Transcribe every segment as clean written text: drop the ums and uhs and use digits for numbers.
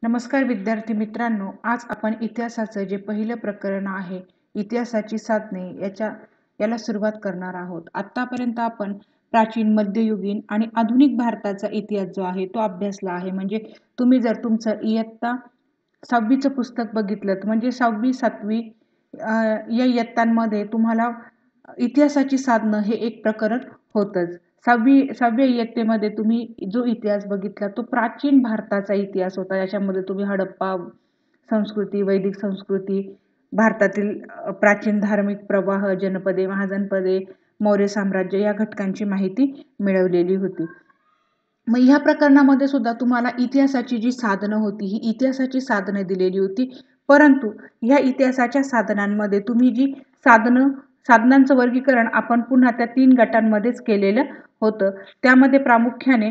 नमस्कार विद्यार्थी मित्रांनो, आज आपण इतिहासाचं जे पहिलं प्रकरण आहे, इतिहासाची साधने याला सुरुवात करणार आहोत. आतापर्यंत आपण प्राचीन, मध्ययुगीन आणि आधुनिक भारताचा इतिहास जो आहे तो अभ्यासला आहे. म्हणजे तुम्ही जर तुमचं इयत्ता 6वीचं पुस्तक बघितलं म्हणजे 6वी, 7वी या इयत्तांमध्ये तुम्हाला इतिहासाची साधनं हे एक प्रकरण होतंच. 6व्या इयत्तेमध्ये तुम्ही जो इतिहास बघितला तो प्राचीन भारताचा इतिहास होता. याच्यामध्ये तुम्ही हडप्पा संस्कृती, वैदिक संस्कृती, भारतातील प्राचीन धार्मिक प्रवाह, जनपदे, महाजनपदे, मौर्य साम्राज्य या घटकांची माहिती मिळवलेली होती. मग ह्या प्रकरणामध्ये सुद्धा तुम्हाला इतिहासाची जी साधनं होती ही इतिहासाची साधनं दिलेली होती. परंतु ह्या इतिहासाच्या साधनांमध्ये तुम्ही जी साधनांचं वर्गीकरण आपण पुन्हा त्या 3 गटांमध्येच केलेलं होतं. त्यामध्ये प्रामुख्याने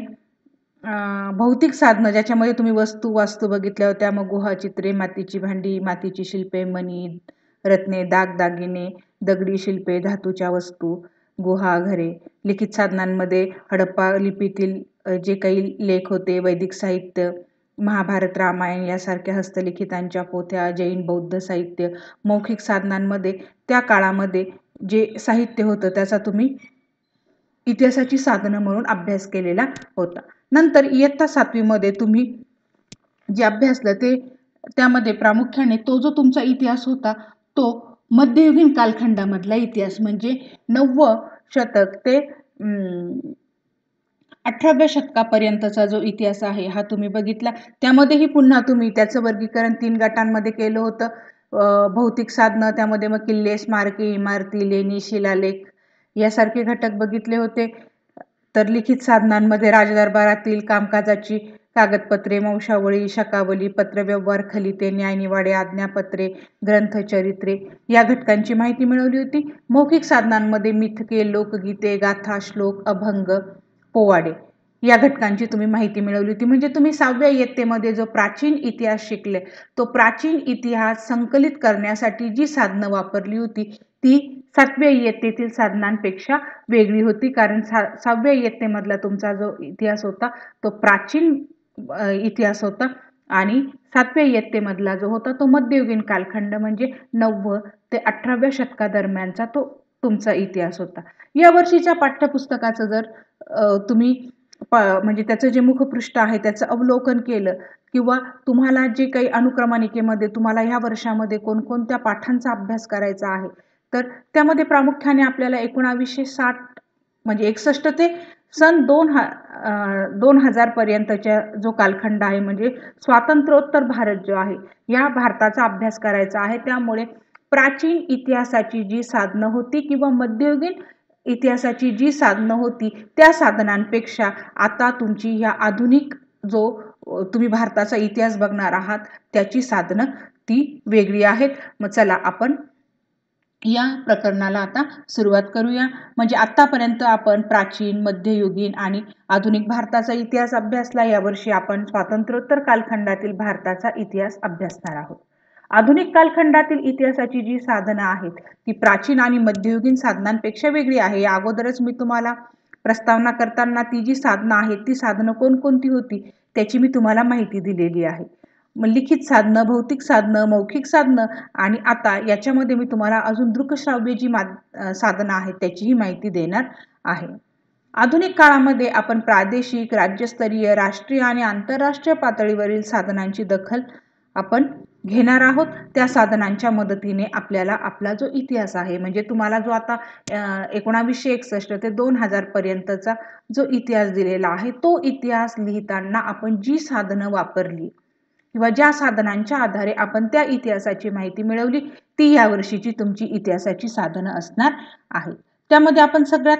भौतिक साधनं ज्याच्यामध्ये तुम्ही वास्तू बघितल्या होत्या. मग गुहाचित्रे, मातीची भांडी, मातीची शिल्पे, मणी, रत्ने, दागदागिने, दगडी शिल्पे, धातूच्या वस्तू, गुहा, घरे. लिखित साधनांमध्ये हडप्पा लिपीतील जे काही लेख होते, वैदिक साहित्य, महाभारत, रामायण यासारख्या हस्तलिखितांच्या पोथ्या, जैन बौद्ध साहित्य. मौखिक साधनांमध्ये त्या काळामध्ये जे साहित्य होतं त्याचा तुम्ही इतिहासाची साधनं म्हणून अभ्यास केलेला होता. नंतर इयत्ता 7वीमध्ये तुम्ही जे अभ्यासलं त्यामध्ये प्रामुख्याने तो जो तुमचा इतिहास होता तो मध्ययुगीन कालखंडामधला इतिहास म्हणजे 9वे शतक ते 18व्या शतकापर्यंतचा जो इतिहास आहे हा तुम्ही बघितला. त्यामध्येही पुन्हा तुम्ही त्याचं वर्गीकरण 3 गटांमध्ये केलं होतं. भौतिक साधनं, त्यामध्ये मग किल्ले, स्मारके, इमारती, लेणी, शिलालेख यासारखे घटक बघितले होते. तर लिखित साधनांमध्ये राजदरबारातील कामकाजाची कागदपत्रे, वंशावळी, शकावली, पत्रव्यवहार, खलिते, न्यायनिवाडे, आज्ञापत्रे, ग्रंथ, चरित्रे या घटकांची माहिती मिळवली होती. मौखिक साधनांमध्ये मिथके, लोकगीते, गाथा, श्लोक, अभंग, पोवाडे या घटकांची तुम्ही माहिती मिळवली होती. म्हणजे तुम्ही 6व्या इयत्तेमध्ये जो प्राचीन इतिहास शिकले तो प्राचीन इतिहास संकलित करण्यासाठी जी साधनं वापरली होती ती 7व्या इयत्तेतील साधनांपेक्षा वेगळी होती. कारण 6व्या इयत्तेमधला तुमचा जो इतिहास होता तो प्राचीन इतिहास होता आणि 7व्या इयत्तेमधला जो होता तो मध्ययुगीन कालखंड म्हणजे 9वे ते 18व्या शतकादरम्यानचा तो तुमचा इतिहास होता. या वर्षीच्या पाठ्यपुस्तकाचं जर तुम्ही म्हणजे त्याचं जे मुखपृष्ठ आहे त्याचं अवलोकन केलं किंवा तुम्हाला जे काही अनुक्रमणिकेमध्ये तुम्हाला ह्या वर्षामध्ये कोणकोणत्या पाठांचा अभ्यास करायचा आहे तर त्यामध्ये प्रामुख्याने आपल्याला 1960 म्हणजे 61 ते सन 2000 पर्यंतच्या जो कालखंड आहे म्हणजे स्वातंत्र्योत्तर भारत जो आहे या भारताचा अभ्यास करायचा आहे. त्यामुळे प्राचीन इतिहासाची जी साधनं होती किंवा मध्ययुगीन इतिहासाची जी साधनं होती त्या साधनांपेक्षा आता तुमची ह्या आधुनिक जो तुम्ही भारताचा इतिहास बघणार आहात त्याची साधनं ती वेगळी आहेत. मग चला आपण या प्रकरणाला आता सुरुवात करूया. म्हणजे आतापर्यंत आपण प्राचीन, मध्ययुगीन आणि आधुनिक भारताचा इतिहास अभ्यासला. यावर्षी आपण स्वातंत्र्योत्तर कालखंडातील भारताचा इतिहास अभ्यासणार आहोत. आधुनिक कालखंडातील इतिहासाची जी साधनं आहेत ती प्राचीन आणि मध्ययुगीन साधनांपेक्षा वेगळी आहे. या अगोदरच मी तुम्हाला प्रस्तावना करताना ती जी साधनं आहेत ती साधनं कोणकोणती होती त्याची मी तुम्हाला माहिती दिलेली आहे. लिखित साधनं, भौतिक साधनं, मौखिक साधनं आणि आता याच्यामध्ये मी तुम्हाला अजून दृकश्राव्य जी साधनं आहेत त्याचीही माहिती देणार आहे. आधुनिक काळामध्ये आपण प्रादेशिक, राज्यस्तरीय, राष्ट्रीय आणि आंतरराष्ट्रीय पातळीवरील साधनांची दखल आपण घेणार आहोत. त्या साधनांच्या मदतीने आपल्याला आपला जो इतिहास आहे म्हणजे तुम्हाला जो आता 1961 ते 2000 पर्यंतचा जो इतिहास दिलेला आहे तो इतिहास लिहिताना आपण जी साधनं वापरली किंवा ज्या साधनांच्या आधारे आपण त्या इतिहासाची माहिती मिळवली ती या वर्षीची तुमची इतिहासाची साधनं असणार आहेत. त्यामध्ये आपण सगळ्यात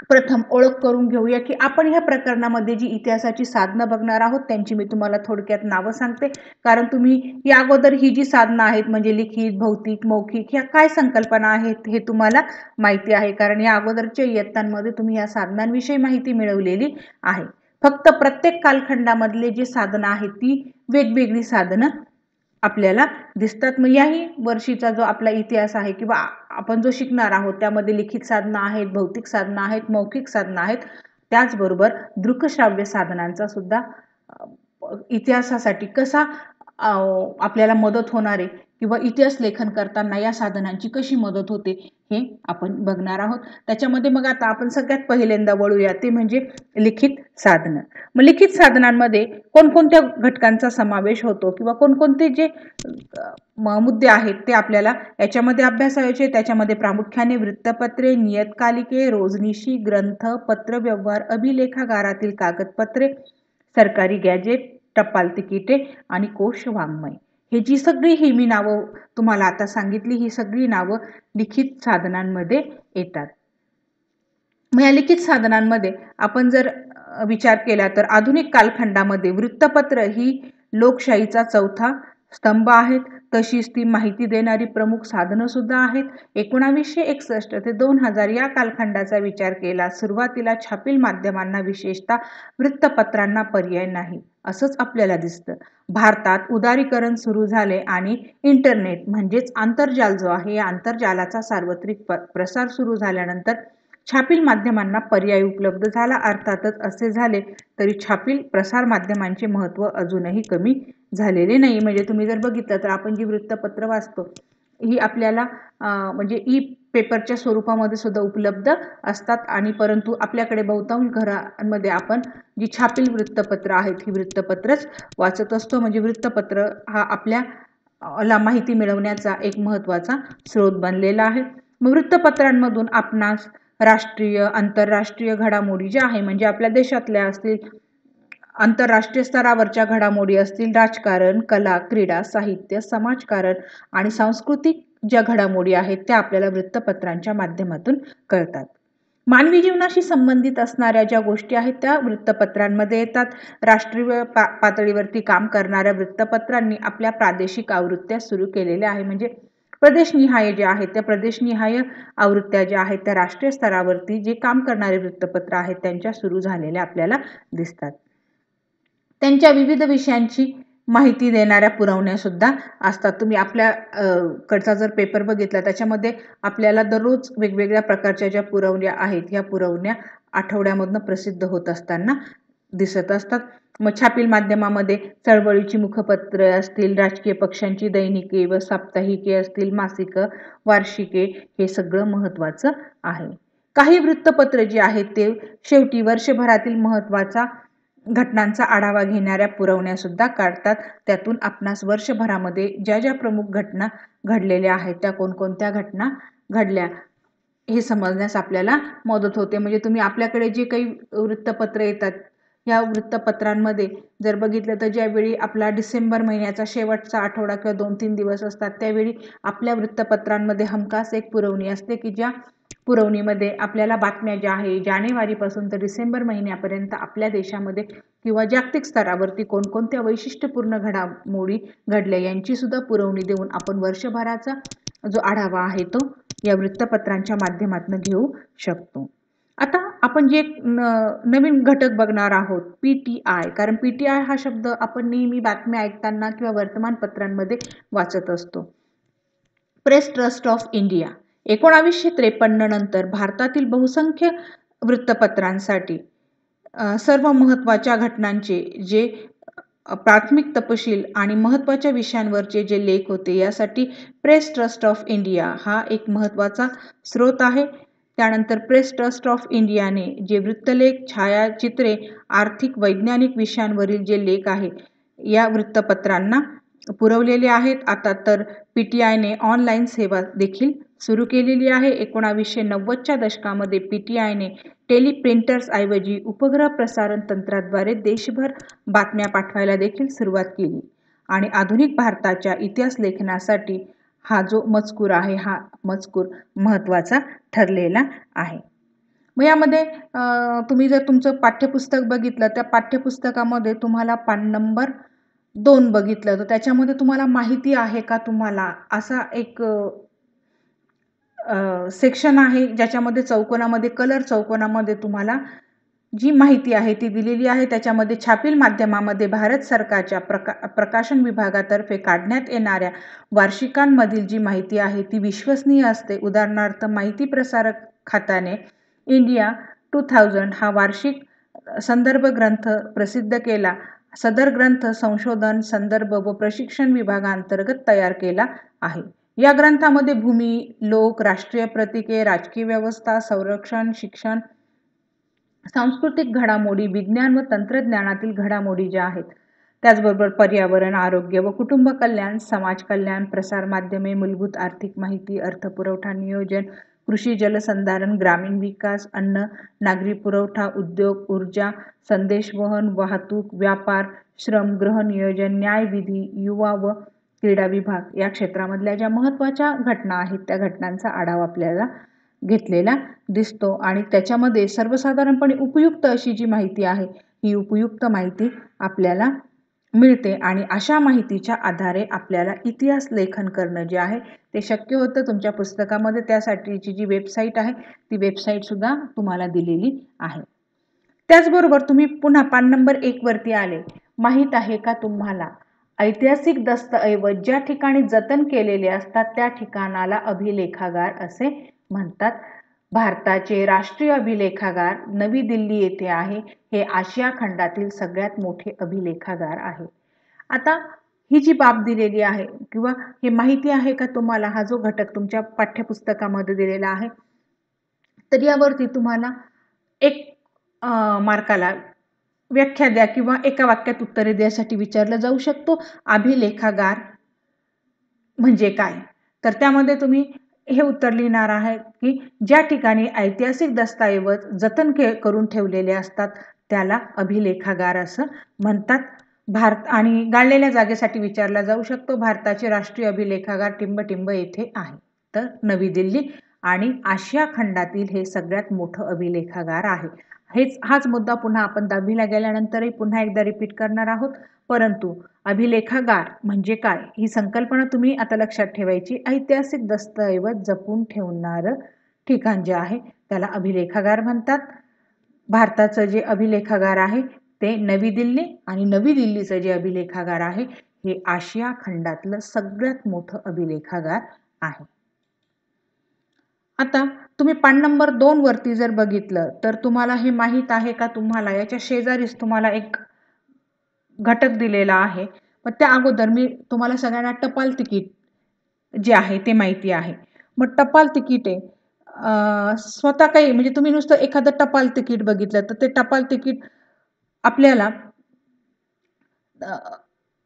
प्रथम ओळख करून घेऊया की आपण ह्या प्रकरणामध्ये जी इतिहासाची साधनं बघणार आहोत त्यांची मी तुम्हाला थोडक्यात नावं सांगते. कारण तुम्ही या अगोदर ही जी साधनं आहेत म्हणजे लिखित, भौतिक, मौखिक ह्या काय संकल्पना आहेत हे तुम्हाला माहिती आहे. कारण या अगोदरच्या इयत्तांमध्ये तुम्ही या साधनांविषयी माहिती मिळवलेली आहे. फक्त प्रत्येक कालखंडामधले जे साधनं आहेत ती वेगवेगळी साधनं आपल्याला दिसतात. मग याही वर्षीचा जो आपला इतिहास आहे किंवा आपण जो शिकणार आहोत त्यामध्ये लिखित साधनं आहेत, भौतिक साधनं आहेत, मौखिक साधनं आहेत, त्याचबरोबर दृकश्राव्य साधनांचा सुद्धा इतिहासासाठी कसा आपल्याला मदत होणार आहे किंवा इतिहास लेखन करताना या साधनांची कशी मदत होते हे आपण बघणार आहोत. त्याच्यामध्ये मग आता आपण सगळ्यात पहिल्यांदा वळूया ते म्हणजे लिखित साधनं. मग लिखित साधनांमध्ये कोणकोणत्या घटकांचा समावेश होतो किंवा कोणकोणते जे मुद्दे आहेत ते आपल्याला याच्यामध्ये अभ्यासायचे. त्याच्यामध्ये प्रामुख्याने वृत्तपत्रे, नियतकालिके, रोजनिशी, ग्रंथ, पत्रव्यवहार, अभिलेखागारातील कागदपत्रे, सरकारी गॅजेट, टपाल तिकिटे आणि कोश वाङ्मय. हे जी सगळी ही मी नावं तुम्हाला आता सांगितली, ही सगळी नावं लिखित साधनांमध्ये येतात. मग या लिखित साधनांमध्ये आपण जर विचार केला तर आधुनिक कालखंडामध्ये वृत्तपत्र ही लोकशाहीचा चौथा स्तंभ आहेत. तशीच ती माहिती देणारी प्रमुख साधनं सुद्धा आहेत. 1961 ते 2000 या कालखंडाचा विचार केला सुरुवातीला छापील माध्यमांना विशेषतः वृत्तपत्रांना पर्याय नाही असंच आपल्याला दिसतं. भारतात उदारीकरण सुरू झाले आणि इंटरनेट म्हणजेच आंतरजाल जो आहे या आंतरजालाचा सार्वत्रिक प्रसार सुरू झाल्यानंतर छापील माध्यमांना पर्याय उपलब्ध झाला. अर्थातच असे झाले तरी छापील प्रसार माध्यमांचे महत्त्व अजूनही कमी झालेले नाही. म्हणजे तुम्ही जर बघितलं तर आपण जी वृत्तपत्र वाचतो ही आपल्याला म्हणजे ई पेपरच्या स्वरूपामध्ये सुद्धा उपलब्ध असतात आणि परंतु आपल्याकडे बहुतांश घरांमध्ये आपण जी छापील वृत्तपत्र आहेत ही वृत्तपत्रच वाचत असतो. म्हणजे वृत्तपत्र हा आपल्याला माहिती मिळवण्याचा एक महत्त्वाचा स्रोत बनलेला आहे. मग वृत्तपत्रांमधून आपणास राष्ट्रीय आंतरराष्ट्रीय घडामोडी ज्या आहे म्हणजे आपल्या देशातल्या असतील, आंतरराष्ट्रीय स्तरावरच्या घडामोडी असतील, राजकारण, कला, क्रीडा, साहित्य, समाजकारण आणि सांस्कृतिक ज्या घडामोडी आहेत त्या आपल्याला वृत्तपत्रांच्या माध्यमातून कळतात. मानवी जीवनाशी संबंधित असणाऱ्या ज्या गोष्टी आहेत त्या वृत्तपत्रांमध्ये येतात. राष्ट्रीय पातळीवरती काम करणाऱ्या वृत्तपत्रांनी आपल्या प्रादेशिक आवृत्त्या सुरू केलेल्या आहे. म्हणजे प्रदेशनिहाय जे आहेत त्या प्रदेशनिहाय आवृत्त्या ज्या आहेत त्या राष्ट्रीय स्तरावरती जे काम करणारे वृत्तपत्र आहेत त्यांच्या सुरू झालेल्या आपल्याला दिसतात. त्यांच्या विविध विषयांची माहिती देणाऱ्या पुरवण्या सुद्धा असतात. तुम्ही आपल्या कडचा जर पेपर बघितला त्याच्यामध्ये आपल्याला दररोज वेगवेगळ्या प्रकारच्या ज्या पुरवण्या आहेत ह्या पुरवण्या आठवड्यामधनं प्रसिद्ध होत असताना दिसत असतात. मग छापील माध्यमामध्ये चळवळीची मुखपत्र असतील, राजकीय पक्षांची दैनिके व साप्ताहिके असतील, मासिक, वार्षिके हे सगळं महत्त्वाचं आहे. काही वृत्तपत्र जे आहेत ते शेवटी वर्षभरातील महत्त्वाचा घटनांचा आढावा घेणाऱ्या पुरवण्या सुद्धा काढतात. त्यातून आपणास वर्षभरामध्ये ज्या ज्या प्रमुख घटना घडलेल्या आहेत त्या कोणकोणत्या घटना घडल्या हे समजण्यास आपल्याला मदत होते. म्हणजे तुम्ही आपल्याकडे जे काही वृत्तपत्र येतात या वृत्तपत्रांमध्ये जर बघितलं तर ज्यावेळी आपला डिसेंबर महिन्याचा शेवटचा आठवडा किंवा 2-3 दिवस असतात त्यावेळी आपल्या वृत्तपत्रांमध्ये हमखास एक पुरवणी असते की ज्या पुरवणीमध्ये आपल्याला बातम्या ज्या आहे जानेवारीपासून तर डिसेंबर महिन्यापर्यंत आपल्या देशामध्ये किंवा जागतिक स्तरावरती कोणकोणत्या वैशिष्ट्यपूर्ण घडामोडी घडल्या यांची सुद्धा पुरवणी देऊन आपण वर्षभराचा जो आढावा आहे तो या वृत्तपत्रांच्या माध्यमातून घेऊ शकतो. आता आपण जे नवीन घटक बघणार आहोत PTI, कारण PTI हा शब्द आपण नेहमी बातम्या ऐकताना किंवा वर्तमानपत्रांमध्ये वाचत असतो. प्रेस ट्रस्ट ऑफ इंडिया 1953 नंतर भारतातील बहुसंख्य वृत्तपत्रांसाठी सर्व महत्त्वाच्या घटनांचे जे प्राथमिक तपशील आणि महत्त्वाच्या विषयांवरचे जे लेख होते यासाठी प्रेस ट्रस्ट ऑफ इंडिया हा एक महत्त्वाचा स्रोत आहे. त्यानंतर प्रेस ट्रस्ट ऑफ इंडियाने जे वृत्तलेख, छायाचित्रे, आर्थिक, वैज्ञानिक विषयांवरील जे लेख आहे या वृत्तपत्रांना पुरवलेले आहेत. आता तर PTIने ऑनलाईन सेवा देखील सुरू केलेली आहे. 1990च्या दशकामध्ये PTIने टेलिप्रिंटर्स ऐवजी उपग्रह प्रसारण तंत्राद्वारे देशभर बातम्या पाठवायला देखील सुरुवात केली आणि आधुनिक भारताच्या इतिहास लेखनासाठी हा जो मजकूर आहे हा मजकूर महत्त्वाचा ठरलेला आहे. मग यामध्ये तुम्ही जर तुमचं पाठ्यपुस्तक बघितलं त्या पाठ्यपुस्तकामध्ये तुम्हाला पान नंबर 2 बघितलं तर त्याच्यामध्ये तुम्हाला माहिती आहे का तुम्हाला असा एक सेक्शन आहे ज्याच्यामध्ये चौकोनामध्ये कलर चौकोनामध्ये तुम्हाला जी माहिती आहे ती दिलेली आहे. त्याच्यामध्ये छापील माध्यमामध्ये भारत सरकारच्या प्रकाशन विभागातर्फे काढण्यात येणाऱ्या वार्षिकांमधील जी माहिती आहे ती विश्वसनीय असते. उदाहरणार्थ माहिती प्रसारक खात्याने इंडिया 2000 हा वार्षिक संदर्भ ग्रंथ प्रसिद्ध केला. सदर ग्रंथ संशोधन, संदर्भ व प्रशिक्षण विभागांतर्गत तयार केला आहे. या ग्रंथामध्ये भूमी, लोक, राष्ट्रीय प्रतीके, राजकीय व्यवस्था, संरक्षण, शिक्षण, सांस्कृतिक घडामोडी, विज्ञान व तंत्रज्ञानातील घडामोडी ज्या आहेत, त्याचबरोबर पर्यावरण, आरोग्य व कुटुंब कल्याण, समाज कल्याण, प्रसार माध्यमे, मूलभूत आर्थिक माहिती, अर्थपुरवठा नियोजन, कृषी जलसंधारण, ग्रामीण विकास, अन्न, नागरी पुरवठा, उद्योग, ऊर्जा, संदेशवहन, वाहतूक, व्यापार, श्रम, गृहनियोजन, न्यायविधी, युवा व क्रीडा विभाग या क्षेत्रामधल्या ज्या महत्त्वाच्या घटना आहेत त्या घटनांचा आढावा आपल्याला घेतलेला दिसतो आणि त्याच्यामध्ये सर्वसाधारणपणे उपयुक्त अशी जी माहिती आहे ही उपयुक्त माहिती आपल्याला मिळते आणि अशा माहितीच्या आधारे आपल्याला इतिहास लेखन करणं जे आहे ते शक्य होतं. तुमच्या पुस्तकामध्ये त्यासाठीची जी वेबसाईट आहे ती वेबसाईट सुद्धा तुम्हाला दिलेली आहे. त्याचबरोबर तुम्ही पुन्हा पान नंबर 1 वरती आले. माहीत आहे का तुम्हाला ऐतिहासिक दस्तऐवज ज्या ठिकाणी जतन केलेले असतात त्या ठिकाणाला अभिलेखागार असे म्हणतात. भारताचे राष्ट्रीय अभिलेखागार नवी दिल्ली येथे आहे. हे आशिया खंडातील सगळ्यात मोठे अभिलेखागार आहे. आता ही जी बाब दिलेली आहे किंवा हे माहिती आहे का तुम्हाला, हा जो घटक तुमच्या पाठ्यपुस्तकामध्ये दिलेला आहे, तर यावरती तुम्हाला एक मार्काला व्याख्या द्या किंवा एका वाक्यात उत्तरे द्यासाठी विचारलं जाऊ शकतो. अभिलेखागार म्हणजे काय? तर त्यामध्ये तुम्ही हे उत्तर लिहिणार आहे की ज्या ठिकाणी ऐतिहासिक दस्तऐवज जतन करून ठेवलेले असतात त्याला अभिलेखागार असं म्हणतात. भारत आणि गाळलेल्या जागेसाठी विचारला जाऊ शकतो. भारताचे राष्ट्रीय अभिलेखागार टिंबटिंब येथे आहे, तर नवी दिल्ली, आणि आशिया खंडातील हे सगळ्यात मोठं अभिलेखागार आहे. हाच मुद्दा पुन्हा आपण 10वीला गेल्यानंतरही पुन्हा एकदा रिपीट करणार आहोत. परंतु अभिलेखागार म्हणजे काय ही संकल्पना तुम्ही आता लक्षात ठेवायची. ऐतिहासिक दस्तऐवज जपून ठेवणारं ठिकाण जे आहे त्याला अभिलेखागार म्हणतात. भारताचं जे अभिलेखागार आहे ते नवी दिल्ली आणि नवी दिल्लीचं जे अभिलेखागार आहे हे आशिया खंडातलं सगळ्यात मोठं अभिलेखागार आहे. आता तुम्ही पान नंबर 2 वरती जर बघितलं तर तुम्हाला हे माहीत आहे का तुम्हाला, याच्या शेजारीच तुम्हाला एक घटक दिलेला आहे. पण त्या अगोदर मी तुम्हाला सगळ्यांना टपाल तिकीट जे आहे ते माहिती आहे. मग टपाल तिकीट आहे स्वतः काही म्हणजे तुम्ही नुसतं एखादं टपाल तिकीट बघितलं तर ते टपाल तिकीट आपल्याला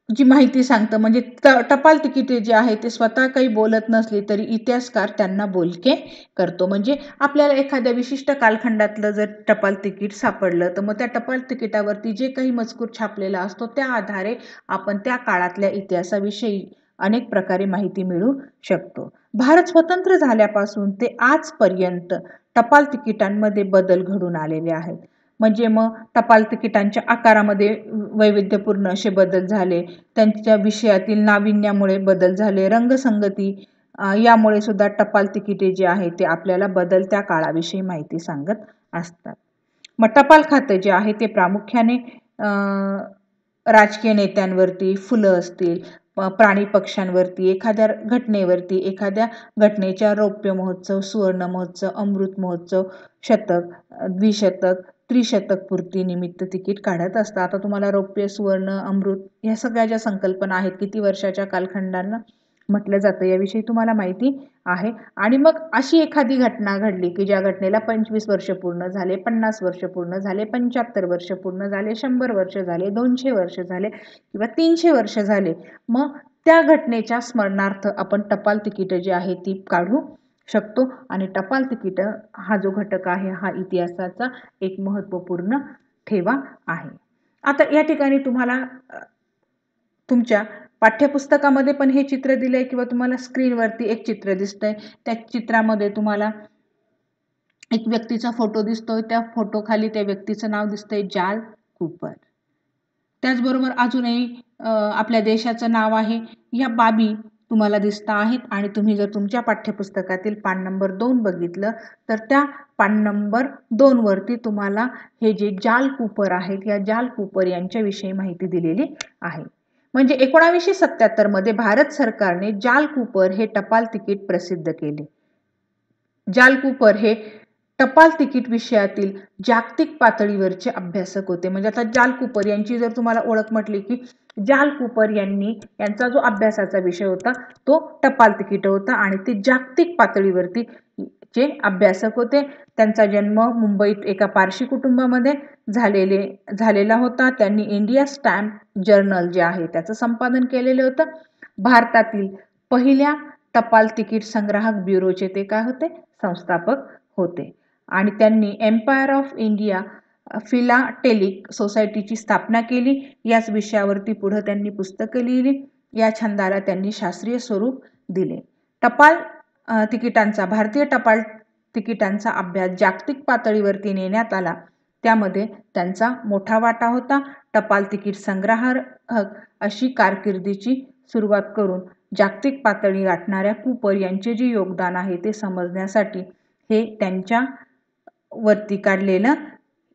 जी माहिती सांगतं. म्हणजे टपाल तिकिटे जे आहे ते स्वतः काही बोलत नसली तरी इतिहासकार त्यांना बोलके करतो. म्हणजे आपल्याला एखाद्या विशिष्ट कालखंडातलं जर टपाल तिकीट सापडलं तर मग त्या टपाल तिकिटावरती जे काही मजकूर छापलेला असतो त्या आधारे आपण त्या काळातल्या इतिहासाविषयी अनेक प्रकारे माहिती मिळवू शकतो. भारत स्वतंत्र झाल्यापासून ते आजपर्यंत टपाल तिकिटांमध्ये बदल घडून आलेले आहेत. म्हणजे मग टपाल तिकिटांच्या आकारामध्ये वैविध्यपूर्ण असे बदल झाले, त्यांच्या विषयातील नाविन्यामुळे बदल झाले, रंगसंगती यामुळे सुद्धा टपाल तिकिटे जे आहे ते आपल्याला बदलत्या काळाविषयी माहिती सांगत असतात. मग टपाल खाते जे आहे ते प्रामुख्याने राजकीय नेत्यांवरती, फुलं असतील, प्राणी पक्ष्यांवरती, एखाद्या घटनेवरती, एखाद्या घटनेच्या रौप्य महोत्सव, सुवर्ण महोत्सव, अमृत महोत्सव, शतक, द्विशतक, त्रिशतक पूर्ती निमित्त तिकीट काढत असतात. आता तुम्हाला रौप्य, सुवर्ण, अमृत या सगळ्या ज्या संकल्पना आहेत, किती वर्षाच्या कालखंडांना म्हटलं जातं याविषयी तुम्हाला माहिती आहे. आणि मग अशी एखादी घटना घडली की ज्या घटनेला 25 वर्ष पूर्ण झाले, 50 वर्ष पूर्ण झाले, 75 वर्ष पूर्ण झाले, 100 वर्ष झाले, 200 वर्ष झाले किंवा 300 वर्ष झाले, मग त्या घटनेच्या स्मरणार्थ आपण टपाल तिकीट जी आहे ती काढू शकतो. आणि टपाल तिकीट हा जो घटक आहे हा इतिहासाचा एक महत्त्वपूर्ण ठेवा आहे. आता या ठिकाणी तुम्हाला तुमच्या पाठ्यपुस्तकामध्ये पण हे चित्र दिलंय किंवा तुम्हाला स्क्रीनवरती एक चित्र दिसतंय. त्या चित्रामध्ये तुम्हाला एक व्यक्तीचा फोटो दिसतोय. त्या फोटो खाली त्या व्यक्तीचं नाव दिसतंय, जाल कूपर. त्याचबरोबर अजूनही आपल्या देशाचं नाव आहे. या बाबी तुम्हाला दिसत आहेत आणि तुम्ही जर तुमच्या पाठ्यपुस्तकातील पान नंबर 2 बघितलं तर त्या पान नंबर 2 वरती तुम्हाला हे जे जाल कूपर आहेत या जाल कूपर यांच्याविषयी माहिती दिलेली आहे. म्हणजे 1977 मध्ये भारत सरकारने जाल कूपर हे टपाल तिकीट प्रसिद्ध केले. जाल कूपर हे टपाल तिकीट विषयातील जागतिक पातळीवरचे अभ्यासक होते. म्हणजे आता जाल कूपर यांची जर तुम्हाला ओळख म्हटली की जाल कूपर यांचा जो अभ्यासाचा विषय होता तो टपाल तिकीट होता आणि ते जागतिक पातळीवरती चे अभ्यासक होते. त्यांचा जन्म मुंबईत एका पारशी कुटुंबामध्ये झालेला होता. त्यांनी इंडिया स्टॅम्प जर्नल जे आहे त्याचं संपादन केलेलं होतं. भारतातील पहिल्या टपाल तिकीट संग्राहक ब्युरोचे ते काय होते? संस्थापक होते. आणि त्यांनी एम्पायर ऑफ इंडिया फिलाटेलिक सोसायटीची स्थापना केली. याच विषयावरती पुढे त्यांनी पुस्तकं लिहिली. या छंदाला त्यांनी शास्त्रीय स्वरूप दिले. भारतीय टपाल तिकिटांचा अभ्यास जागतिक पातळीवरती नेण्यात आला. त्यामध्ये त्यांचा मोठा वाटा होता. टपाल तिकीट संग्राहक अशी कारकिर्दीची सुरुवात करून जागतिक पातळी गाठणाऱ्या कूपर यांचे जे योगदान आहे ते समजण्यासाठी हे त्यांच्या वरती काढलेलं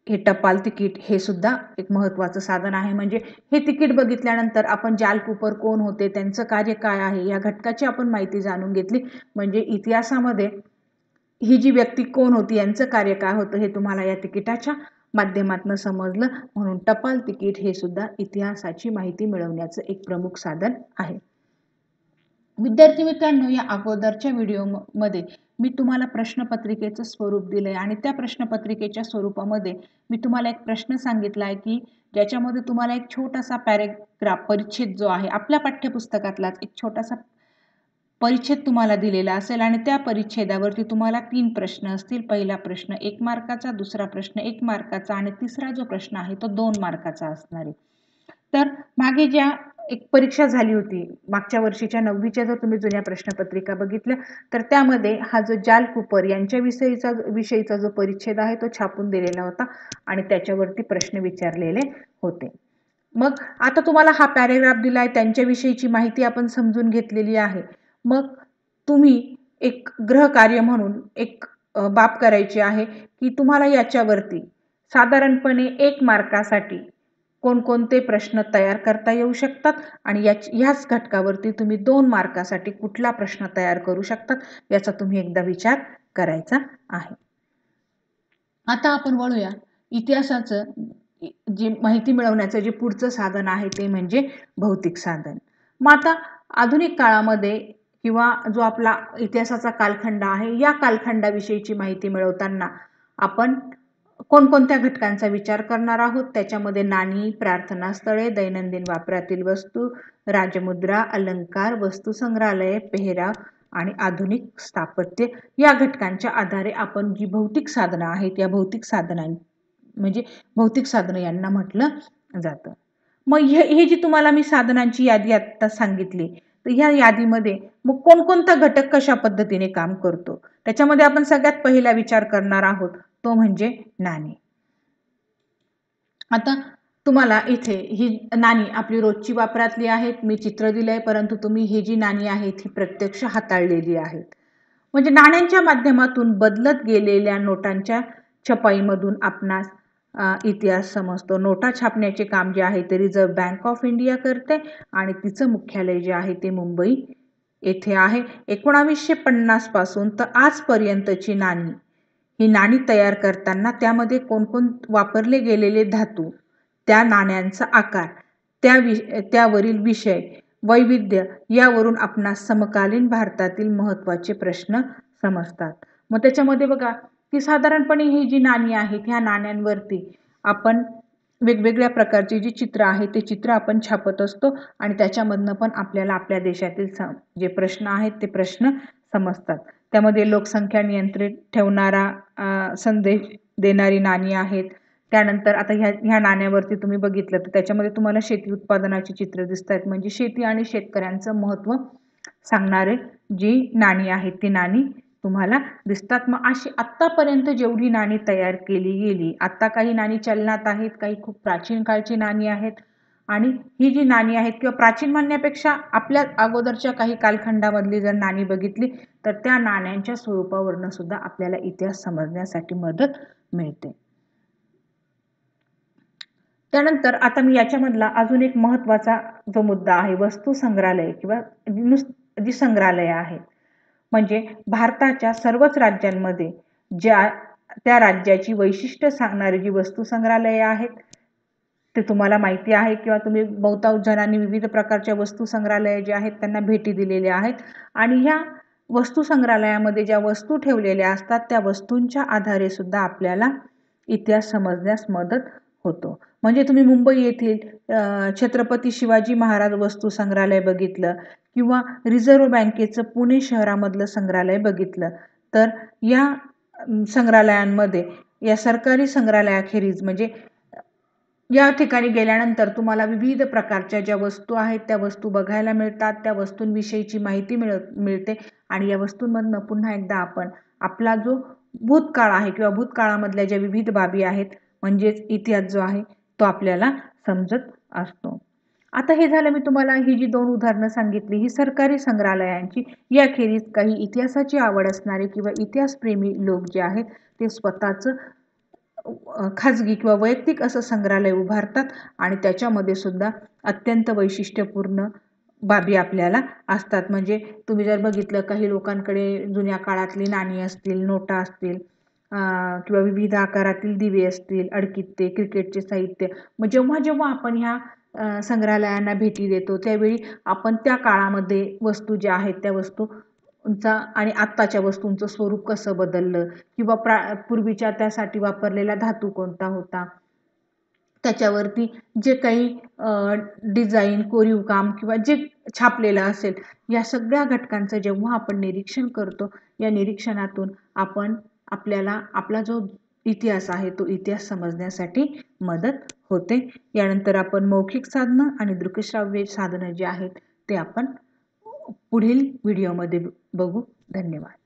हे टपाल तिकीट हे सुद्धा एक महत्त्वाचं साधन आहे. म्हणजे हे तिकीट बघितल्यानंतर आपण जाल कूपर कोण होते, त्यांचं कार्य काय आहे या घटकाची आपण माहिती जाणून घेतली. म्हणजे इतिहासामध्ये ही जी व्यक्ती कोण होती, यांचं कार्य काय होतं हे तुम्हाला या तिकिटाच्या माध्यमातून समजलं. म्हणून टपाल तिकीट हे सुद्धा इतिहासाची माहिती मिळवण्याचं एक प्रमुख साधन आहे. विद्यार्थी मित्रांनो, या अगोदरच्या व्हिडिओमध्ये मी तुम्हाला प्रश्नपत्रिकेचं स्वरूप दिलंय आणि त्या प्रश्नपत्रिकेच्या स्वरूपामध्ये मी तुम्हाला एक प्रश्न सांगितला आहे की ज्याच्यामध्ये तुम्हाला एक छोटासा पॅरेग्राफ परिच्छेद जो आहे आपल्या पाठ्यपुस्तकातलाच एक छोटासा परिच्छेद तुम्हाला दिलेला असेल आणि त्या परिच्छेदावरती तुम्हाला 3 प्रश्न असतील. पहिला प्रश्न 1 मार्काचा, दुसरा प्रश्न 1 मार्काचा आणि तिसरा जो प्रश्न आहे तो 2 मार्काचा असणार आहे. तर मागे ज्या एक परीक्षा झाली होती मागच्या वर्षीच्या 9वीच्या जर तुम्ही जुन्या प्रश्नपत्रिका बघितल्या तर त्यामध्ये हा जो जाल कूपर यांच्या विषयीचा जो परिच्छेद आहे तो छापून दिलेला होता आणि त्याच्यावरती प्रश्न विचारलेले होते. मग आता तुम्हाला हा पॅरेग्राफ दिलाय, त्यांच्याविषयीची माहिती आपण समजून घेतलेली आहे. मग तुम्ही एक गृहकार्य म्हणून एक बाब करायची आहे की तुम्हाला याच्यावरती साधारणपणे 1 मार्कासाठी कोणकोणते प्रश्न तयार करता येऊ शकतात आणि ह्याच घटकावरती तुम्ही 2 मार्कासाठी कुठला प्रश्न तयार करू शकतात याचा तुम्ही एकदा विचार करायचा आहे. आता आपण वळूया इतिहासाचं जे माहिती मिळवण्याचं जे पुढचं साधन आहे ते म्हणजे भौतिक साधन. मग आता आधुनिक काळामध्ये किंवा जो आपला इतिहासाचा कालखंड आहे या कालखंडाविषयीची माहिती मिळवताना आपण कोणकोणत्या घटकांचा विचार करणार आहोत? त्याच्यामध्ये नाणी, प्रार्थनास्थळे, दैनंदिन वापरातील वस्तू, राजमुद्रा, अलंकार, वस्तुसंग्रहालये, पेहराव आणि आधुनिक स्थापत्य या घटकांच्या आधारे आपण जी भौतिक साधनं आहेत या भौतिक साधनं यांना म्हटलं जातं. मग हे जी तुम्हाला मी साधनांची यादी आता सांगितली तर ह्या यादीमध्ये मग कोणकोणता घटक कशा पद्धतीने काम करतो त्याच्यामध्ये आपण सगळ्यात पहिला विचार करणार आहोत तो म्हणजे नाणी. आता तुम्हाला इथे ही नाणी आपली रोजची वापरातली आहेत. मी चित्र दिलंय परंतु तुम्ही ही जी नाणी आहेत ही प्रत्यक्ष हाताळलेली आहेत. म्हणजे नाण्यांच्या माध्यमातून बदलत गेलेल्या नोटांच्या छपाईमधून आपणास इतिहास समजतो. नोटा छापण्याचे काम जे आहे ते रिझर्व्ह बँक ऑफ इंडिया करते आणि तिचं मुख्यालय जे आहे ते मुंबई येथे आहे. 1950 पासून तर आजपर्यंतची नाणी ही नाणी तयार करताना त्यामध्ये कोणकोण वापरले गेलेले धातू, त्या नाण्यांचा आकार, त्यावरील विषय, वैविध्य यावरून आपणास समकालीन भारतातील महत्त्वाचे प्रश्न समजतात. मग त्याच्यामध्ये बघा की साधारणपणे ही जी नाणी आहेत ह्या नाण्यांवरती आपण वेगवेगळ्या प्रकारची जी चित्र आहे ते चित्र आपण छापत असतो आणि त्याच्यामधनं पण आपल्याला आपल्या देशातील जे प्रश्न आहेत ते प्रश्न समजतात. त्यामध्ये लोकसंख्या नियंत्रित ठेवणारा संदेश देणारी नाणी आहेत. त्यानंतर आता ह्या नाण्यावरती तुम्ही बघितलं तर त्याच्यामध्ये तुम्हाला शेती उत्पादनाची चित्र दिसत आहेत. म्हणजे शेती आणि शेतकऱ्यांचं महत्त्व सांगणारे जी नाणी आहेत ती नाणी तुम्हाला दिसतात. मग अशी आत्तापर्यंत जेवढी नाणी तयार केली गेली, आत्ता काही नाणी चलनात आहेत, काही खूप प्राचीन काळची नाणी आहेत आणि ही जी नाणी आहेत किंवा प्राचीन म्हणण्यापेक्षा आपल्या अगोदरच्या काही कालखंडामधली जर नाणी बघितली तर त्या नाण्यांच्या स्वरूपावरून सुद्धा आपल्याला इतिहास समजण्यासाठी मदत मिळते. त्यानंतर आता मी याच्यामधला अजून एक महत्त्वाचा जो मुद्दा आहे वस्तू संग्रहालय किंवा जी संग्रहालय आहेत. म्हणजे भारताच्या सर्वच राज्यांमध्ये ज्या त्या राज्याची वैशिष्ट्य सांगणारी जी वस्तू संग्रहालये आहेत ते तुम्हाला माहिती आहे किंवा तुम्ही बहुतांश जणांनी विविध प्रकारच्या वस्तू संग्रहालय जे आहेत त्यांना भेटी दिलेल्या आहेत आणि ह्या वस्तू संग्रहालयामध्ये ज्या वस्तू ठेवलेल्या असतात त्या वस्तूंच्या आधारे सुद्धा आपल्याला इतिहास समजण्यास मदत होतो. म्हणजे तुम्ही मुंबई येथील छत्रपती शिवाजी महाराज वस्तू संग्रहालय बघितलं किंवा रिझर्व्ह बँकेचं पुणे शहरामधलं संग्रहालय बघितलं तर या संग्रहालयांमध्ये या सरकारी संग्रहालयाखेरीज म्हणजे या ठिकाणी गेल्यानंतर तुम्हाला विविध प्रकारच्या ज्या वस्तू आहेत त्या वस्तू बघायला मिळतात, त्या वस्तूंविषयीची माहिती मिळते आणि या वस्तूंमधनं पुन्हा एकदा आपण आपला जो भूतकाळ आहे किंवा भूतकाळामधल्या ज्या विविध बाबी आहेत म्हणजेच इतिहास जो आहे तो आपल्याला समजत असतो. आता हे झालं मी तुम्हाला ही जी 2 उदाहरणं सांगितली ही सरकारी संग्रहालयांची. याखेरीज काही इतिहासाची आवड असणारे किंवा इतिहासप्रेमी लोक जे आहेत ते स्वतःचं खाजगी किंवा वैयक्तिक असं संग्रहालय उभारतात आणि त्याच्यामध्ये सुद्धा अत्यंत वैशिष्ट्यपूर्ण बाबी आपल्याला असतात. म्हणजे तुम्ही जर बघितलं काही लोकांकडे जुन्या काळातली नाणी असतील, नोटा असतील किंवा विविध आकारातील दिवे असतील, अडकित्ते, क्रिकेटचे साहित्य. मग जेव्हा जेव्हा आपण ह्या संग्रहालयांना भेटी देतो त्यावेळी आपण त्या काळामध्ये वस्तू ज्या आहेत त्या वस्तूंचा आणि आत्ताच्या वस्तूंचं स्वरूप कसं बदललं किंवा पूर्वीच्या त्यासाठी वापरलेला धातू कोणता होता, त्याच्यावरती जे काही डिझाईन, कोरीव काम किंवा जे छापलेलं असेल या सगळ्या घटकांचं जेव्हा आपण निरीक्षण करतो या निरीक्षणातून आपण आपल्याला आपला जो इतिहास आहे तो इतिहास समजण्यासाठी मदत होते. यानंतर आपण मौखिक साधनं आणि दृकश्राव्य साधनं जे आहेत ते आपण पुढील व्हिडिओमध्ये बघू. धन्यवाद.